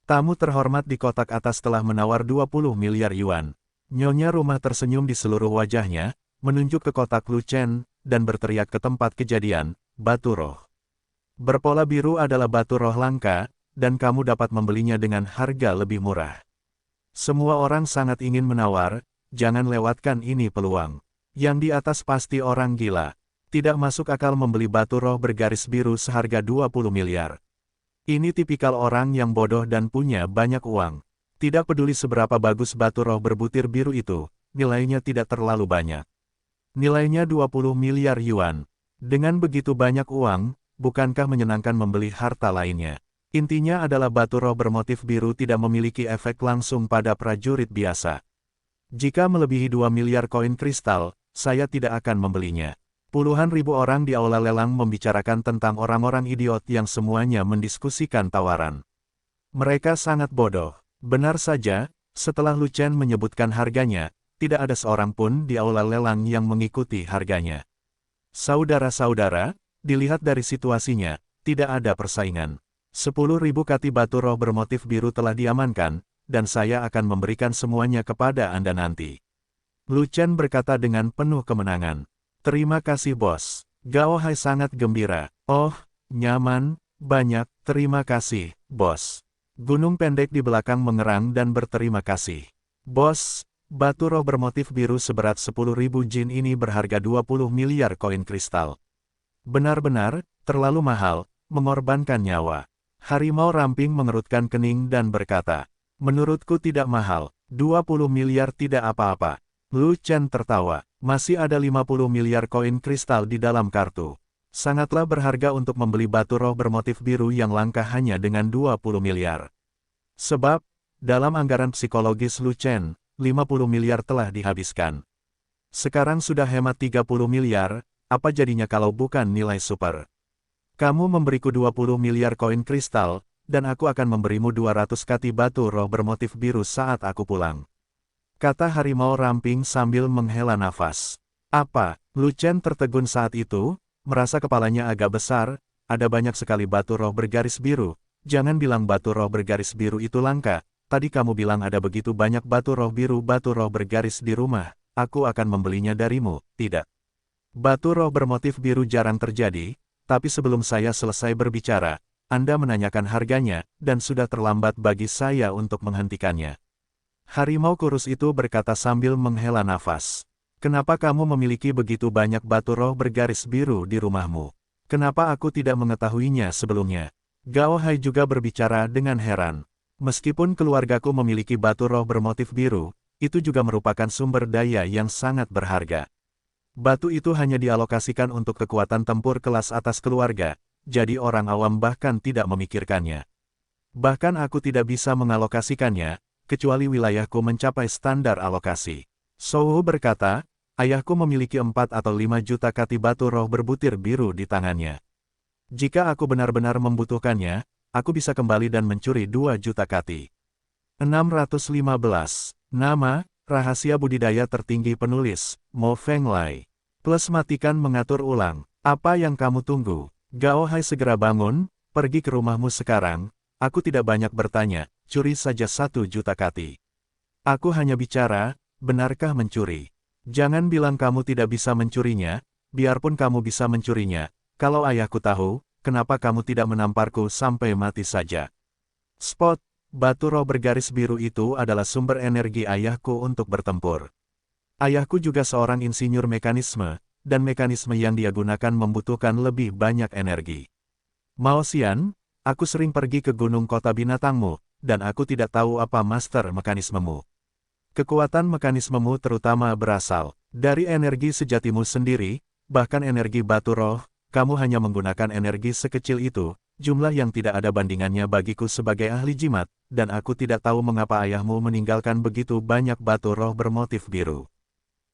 Tamu terhormat di kotak atas telah menawar 20 miliar yuan. Nyonya rumah tersenyum di seluruh wajahnya, menunjuk ke kotak Lu Chen, dan berteriak ke tempat kejadian, batu roh. Berpola biru adalah batu roh langka, dan kamu dapat membelinya dengan harga lebih murah. Semua orang sangat ingin menawar, jangan lewatkan ini peluang. Yang di atas pasti orang gila. Tidak masuk akal membeli batu roh bergaris biru seharga 20 miliar. Ini tipikal orang yang bodoh dan punya banyak uang. Tidak peduli seberapa bagus batu roh berbutir biru itu, nilainya tidak terlalu banyak. Nilainya 20 miliar yuan. Dengan begitu banyak uang, bukankah menyenangkan membeli harta lainnya? Intinya adalah batu roh bermotif biru tidak memiliki efek langsung pada prajurit biasa. Jika melebihi 2 miliar koin kristal, saya tidak akan membelinya. Puluhan ribu orang di aula lelang membicarakan tentang orang-orang idiot yang semuanya mendiskusikan tawaran. Mereka sangat bodoh. Benar saja, setelah Lu Chen menyebutkan harganya, tidak ada seorang pun di aula lelang yang mengikuti harganya. Saudara-saudara, dilihat dari situasinya, tidak ada persaingan. 10.000 kati batu roh bermotif biru telah diamankan, dan saya akan memberikan semuanya kepada Anda nanti. Lu Chen berkata dengan penuh kemenangan. Terima kasih bos. Gao Hai sangat gembira. Oh, nyaman, banyak, terima kasih, bos. Gunung pendek di belakang mengerang dan berterima kasih. Bos, batu roh bermotif biru seberat 10.000 jin ini berharga 20 miliar koin kristal. Benar-benar, terlalu mahal, mengorbankan nyawa. Harimau ramping mengerutkan kening dan berkata, menurutku tidak mahal, 20 miliar tidak apa-apa. Lu Chen tertawa, masih ada 50 miliar koin kristal di dalam kartu. Sangatlah berharga untuk membeli batu roh bermotif biru yang langka hanya dengan 20 miliar. Sebab, dalam anggaran psikologis Lu Chen, 50 miliar telah dihabiskan. Sekarang sudah hemat 30 miliar, apa jadinya kalau bukan nilai super? Kamu memberiku 20 miliar koin kristal, dan aku akan memberimu 200 kati batu roh bermotif biru saat aku pulang. Kata harimau ramping sambil menghela nafas. Apa? Lu Chen tertegun saat itu, merasa kepalanya agak besar, ada banyak sekali batu roh bergaris biru. Jangan bilang batu roh bergaris biru itu langka, tadi kamu bilang ada begitu banyak batu roh bergaris di rumah, aku akan membelinya darimu, tidak? Batu roh bermotif biru jarang terjadi, tapi sebelum saya selesai berbicara, Anda menanyakan harganya, dan sudah terlambat bagi saya untuk menghentikannya. Harimau kurus itu berkata sambil menghela nafas. Kenapa kamu memiliki begitu banyak batu roh bergaris biru di rumahmu? Kenapa aku tidak mengetahuinya sebelumnya? Gao Hai juga berbicara dengan heran. Meskipun keluargaku memiliki batu roh bermotif biru, itu juga merupakan sumber daya yang sangat berharga. Batu itu hanya dialokasikan untuk kekuatan tempur kelas atas keluarga, jadi orang awam bahkan tidak memikirkannya. Bahkan aku tidak bisa mengalokasikannya, kecuali wilayahku mencapai standar alokasi. Souhu berkata, ayahku memiliki 4 atau 5 juta kati batu roh berbutir biru di tangannya. Jika aku benar-benar membutuhkannya, aku bisa kembali dan mencuri 2 juta kati. 615. Nama, rahasia budidaya tertinggi penulis, Mo Fenglai. Plus matikan mengatur ulang. Apa yang kamu tunggu? Gao Hai segera bangun, pergi ke rumahmu sekarang. Aku tidak banyak bertanya, curi saja 1 juta kati. Aku hanya bicara, benarkah mencuri? Jangan bilang kamu tidak bisa mencurinya, biarpun kamu bisa mencurinya. Kalau ayahku tahu, kenapa kamu tidak menamparku sampai mati saja? Spot, batu roh bergaris biru itu adalah sumber energi ayahku untuk bertempur. Ayahku juga seorang insinyur mekanisme, dan mekanisme yang dia gunakan membutuhkan lebih banyak energi. Mao Xian, aku sering pergi ke gunung kota binatangmu, dan aku tidak tahu apa master mekanismemu. Kekuatan mekanismemu terutama berasal dari energi sejatimu sendiri, bahkan energi batu roh, kamu hanya menggunakan energi sekecil itu, jumlah yang tidak ada bandingannya bagiku sebagai ahli jimat, dan aku tidak tahu mengapa ayahmu meninggalkan begitu banyak batu roh bermotif biru.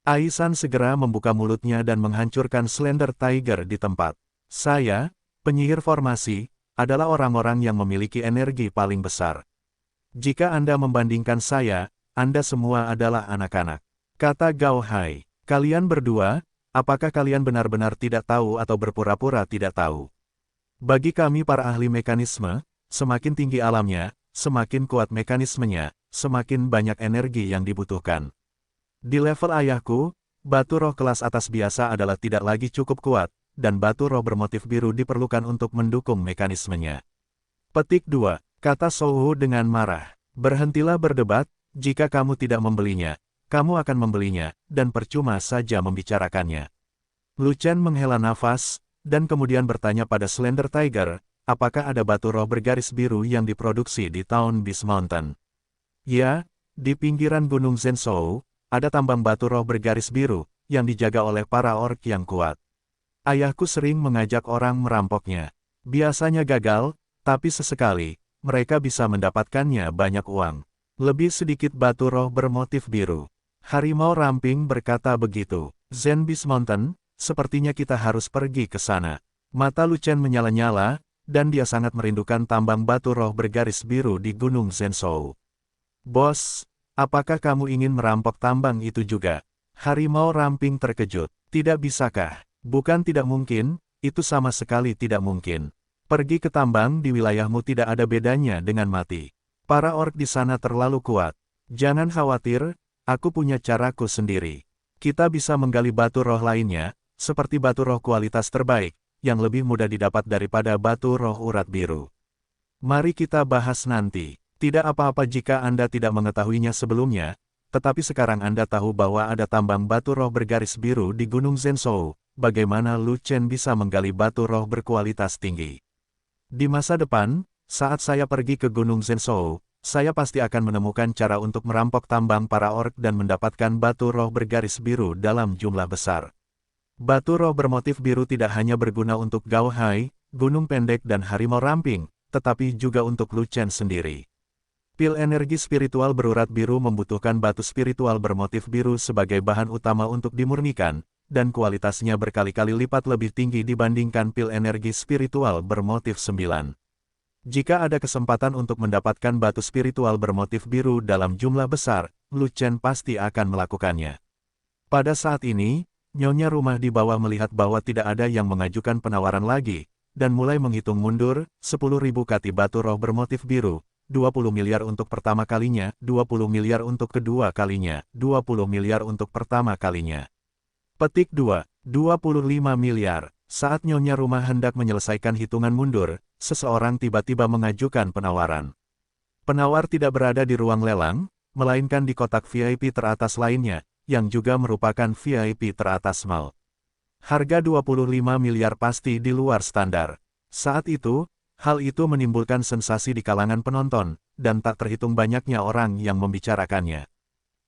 Aisan segera membuka mulutnya dan menghancurkan Slender Tiger di tempat. Saya, penyihir formasi, adalah orang-orang yang memiliki energi paling besar. Jika Anda membandingkan saya, Anda semua adalah anak-anak. Kata Gao Hai, kalian berdua, apakah kalian benar-benar tidak tahu atau berpura-pura tidak tahu? Bagi kami para ahli mekanisme, semakin tinggi alamnya, semakin kuat mekanismenya, semakin banyak energi yang dibutuhkan. Di level ayahku, batu roh kelas atas biasa adalah tidak lagi cukup kuat, dan batu roh bermotif biru diperlukan untuk mendukung mekanismenya. Petik 2, kata Souhu dengan marah. Berhentilah berdebat, jika kamu tidak membelinya, kamu akan membelinya, dan percuma saja membicarakannya. Lu Chen menghela nafas, dan kemudian bertanya pada Slender Tiger, apakah ada batu roh bergaris biru yang diproduksi di Town Beast Mountain? Ya, di pinggiran Gunung Zhenzhou, ada tambang batu roh bergaris biru, yang dijaga oleh para orc yang kuat. Ayahku sering mengajak orang merampoknya. Biasanya gagal, tapi sesekali, mereka bisa mendapatkannya banyak uang. Lebih sedikit batu roh bermotif biru. Harimau Ramping berkata begitu. Zen Beast Mountain, sepertinya kita harus pergi ke sana. Mata Lu Chen menyala-nyala, dan dia sangat merindukan tambang batu roh bergaris biru di Gunung Zhenzhou. Bos, apakah kamu ingin merampok tambang itu juga? Harimau Ramping terkejut. Tidak bisakah? Bukan tidak mungkin, itu sama sekali tidak mungkin. Pergi ke tambang di wilayahmu tidak ada bedanya dengan mati. Para orc di sana terlalu kuat. Jangan khawatir, aku punya caraku sendiri. Kita bisa menggali batu roh lainnya, seperti batu roh kualitas terbaik, yang lebih mudah didapat daripada batu roh urat biru. Mari kita bahas nanti. Tidak apa-apa jika Anda tidak mengetahuinya sebelumnya, tetapi sekarang Anda tahu bahwa ada tambang batu roh bergaris biru di Gunung Zhenzhou, bagaimana Lu Chen bisa menggali batu roh berkualitas tinggi. Di masa depan, saat saya pergi ke Gunung Zhenzhou, saya pasti akan menemukan cara untuk merampok tambang para orc dan mendapatkan batu roh bergaris biru dalam jumlah besar. Batu roh bermotif biru tidak hanya berguna untuk Gao Hai, Gunung Pendek dan Harimau Ramping, tetapi juga untuk Lu Chen sendiri. Pil energi spiritual berurat biru membutuhkan batu spiritual bermotif biru sebagai bahan utama untuk dimurnikan, dan kualitasnya berkali-kali lipat lebih tinggi dibandingkan pil energi spiritual bermotif 9. Jika ada kesempatan untuk mendapatkan batu spiritual bermotif biru dalam jumlah besar, Lu Chen pasti akan melakukannya. Pada saat ini, Nyonya rumah di bawah melihat bahwa tidak ada yang mengajukan penawaran lagi, dan mulai menghitung mundur, 10.000 kati batu roh bermotif biru, 20 miliar untuk pertama kalinya, 20 miliar untuk kedua kalinya, 20 miliar untuk pertama kalinya. Petik 2, 25 miliar. Saat Nyonya rumah hendak menyelesaikan hitungan mundur, seseorang tiba-tiba mengajukan penawaran. Penawar tidak berada di ruang lelang, melainkan di kotak VIP teratas lainnya, yang juga merupakan VIP teratas mall. Harga 25 miliar pasti di luar standar. Saat itu, hal itu menimbulkan sensasi di kalangan penonton, dan tak terhitung banyaknya orang yang membicarakannya.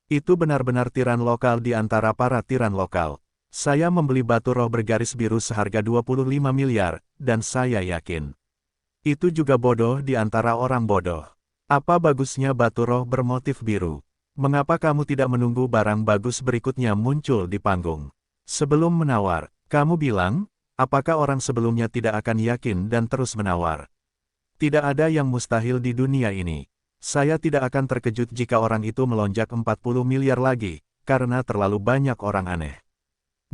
Itu benar-benar tiran lokal di antara para tiran lokal. Saya membeli batu roh bergaris biru seharga 25 miliar, dan saya yakin. Itu juga bodoh di antara orang bodoh. Apa bagusnya batu roh bermotif biru? Mengapa kamu tidak menunggu barang bagus berikutnya muncul di panggung? Sebelum menawar, kamu bilang, apakah orang sebelumnya tidak akan yakin dan terus menawar? Tidak ada yang mustahil di dunia ini. Saya tidak akan terkejut jika orang itu melonjak 40 miliar lagi, karena terlalu banyak orang aneh.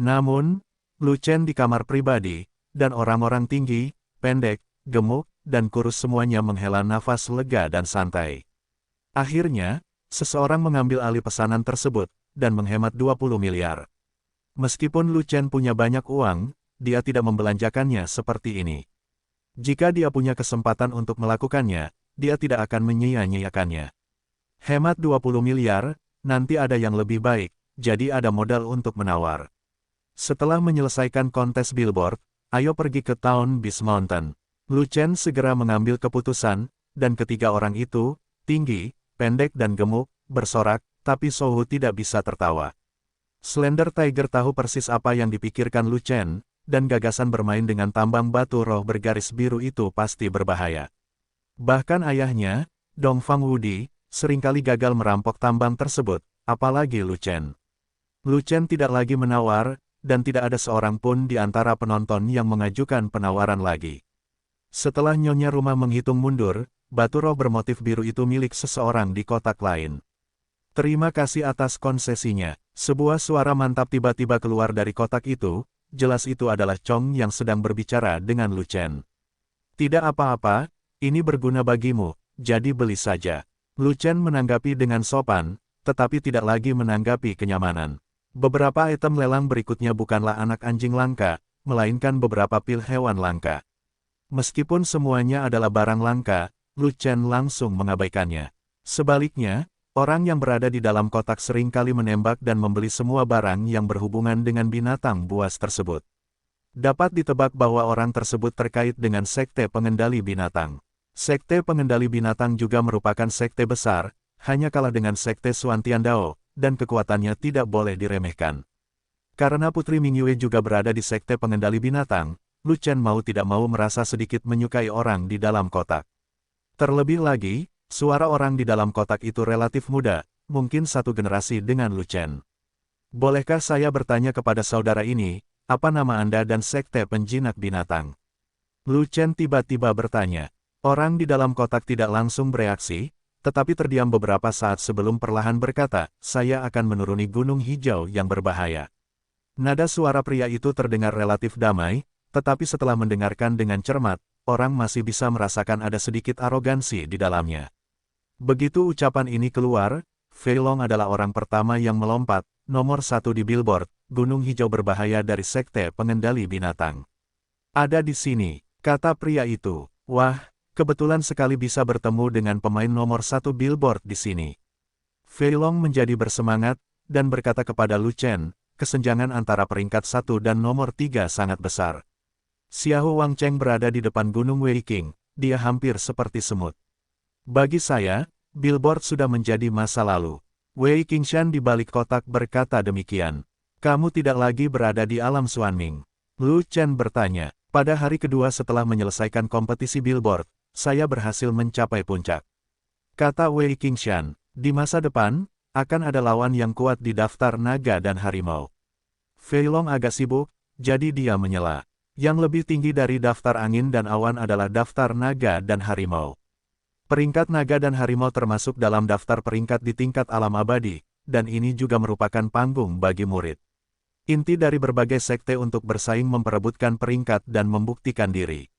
Namun, Lu Chen di kamar pribadi, dan orang-orang tinggi, pendek, gemuk, dan kurus semuanya menghela nafas lega dan santai. Akhirnya, seseorang mengambil alih pesanan tersebut, dan menghemat 20 miliar. Meskipun Lu Chen punya banyak uang, dia tidak membelanjakannya seperti ini. Jika dia punya kesempatan untuk melakukannya, dia tidak akan menyia-nyiakannya. Hemat 20 miliar, nanti ada yang lebih baik, jadi ada modal untuk menawar. Setelah menyelesaikan kontes billboard, ayo pergi ke Town Beast Mountain. Lu Chen segera mengambil keputusan, dan ketiga orang itu, tinggi, pendek dan gemuk, bersorak, tapi Sohu tidak bisa tertawa. Slender Tiger tahu persis apa yang dipikirkan Lu Chen, dan gagasan bermain dengan tambang batu roh bergaris biru itu pasti berbahaya. Bahkan ayahnya, Dongfang Wudi, seringkali gagal merampok tambang tersebut, apalagi Lu Chen. Lu Chen tidak lagi menawar, dan tidak ada seorang pun di antara penonton yang mengajukan penawaran lagi. Setelah Nyonya Rumah menghitung mundur, batu roh bermotif biru itu milik seseorang di kotak lain. Terima kasih atas konsesinya. Sebuah suara mantap tiba-tiba keluar dari kotak itu, jelas itu adalah Chong yang sedang berbicara dengan Lu Chen. Tidak apa-apa, ini berguna bagimu, jadi beli saja. Lu Chen menanggapi dengan sopan, tetapi tidak lagi menanggapi kenyamanan. Beberapa item lelang berikutnya bukanlah anak anjing langka, melainkan beberapa pil hewan langka. Meskipun semuanya adalah barang langka, Lu Chen langsung mengabaikannya. Sebaliknya, orang yang berada di dalam kotak seringkali menembak dan membeli semua barang yang berhubungan dengan binatang buas tersebut. Dapat ditebak bahwa orang tersebut terkait dengan sekte pengendali binatang. Sekte pengendali binatang juga merupakan sekte besar, hanya kalah dengan sekte Xuan Tiandao, dan kekuatannya tidak boleh diremehkan. Karena Putri Mingyue juga berada di sekte pengendali binatang, Lu Chen mau tidak mau merasa sedikit menyukai orang di dalam kotak. Terlebih lagi, suara orang di dalam kotak itu relatif muda, mungkin satu generasi dengan Lu Chen. Bolehkah saya bertanya kepada saudara ini, apa nama Anda dan sekte penjinak binatang? Lu Chen tiba-tiba bertanya. Orang di dalam kotak tidak langsung bereaksi, tetapi terdiam beberapa saat sebelum perlahan berkata, saya akan menuruni gunung hijau yang berbahaya. Nada suara pria itu terdengar relatif damai, tetapi setelah mendengarkan dengan cermat, orang masih bisa merasakan ada sedikit arogansi di dalamnya. Begitu ucapan ini keluar, Fei Long adalah orang pertama yang melompat, nomor 1 di billboard, gunung hijau berbahaya dari sekte pengendali binatang. Ada di sini, kata pria itu. Wah, kebetulan sekali bisa bertemu dengan pemain nomor 1 billboard di sini. Fei Long menjadi bersemangat, dan berkata kepada Lu Chen, kesenjangan antara peringkat 1 dan nomor 3 sangat besar. Xiahou Wang Cheng berada di depan gunung Wei Qing, dia hampir seperti semut. Bagi saya, billboard sudah menjadi masa lalu. Wei Qingshan di balik kotak berkata demikian. Kamu tidak lagi berada di alam Xuanming. Lu Chen bertanya, pada hari kedua setelah menyelesaikan kompetisi billboard, saya berhasil mencapai puncak. Kata Wei Qingshan, di masa depan, akan ada lawan yang kuat di daftar naga dan harimau. Fei Long agak sibuk, jadi dia menyela. Yang lebih tinggi dari daftar angin dan awan adalah daftar naga dan harimau. Peringkat naga dan harimau termasuk dalam daftar peringkat di tingkat alam abadi, dan ini juga merupakan panggung bagi murid. Inti dari berbagai sekte untuk bersaing memperebutkan peringkat dan membuktikan diri.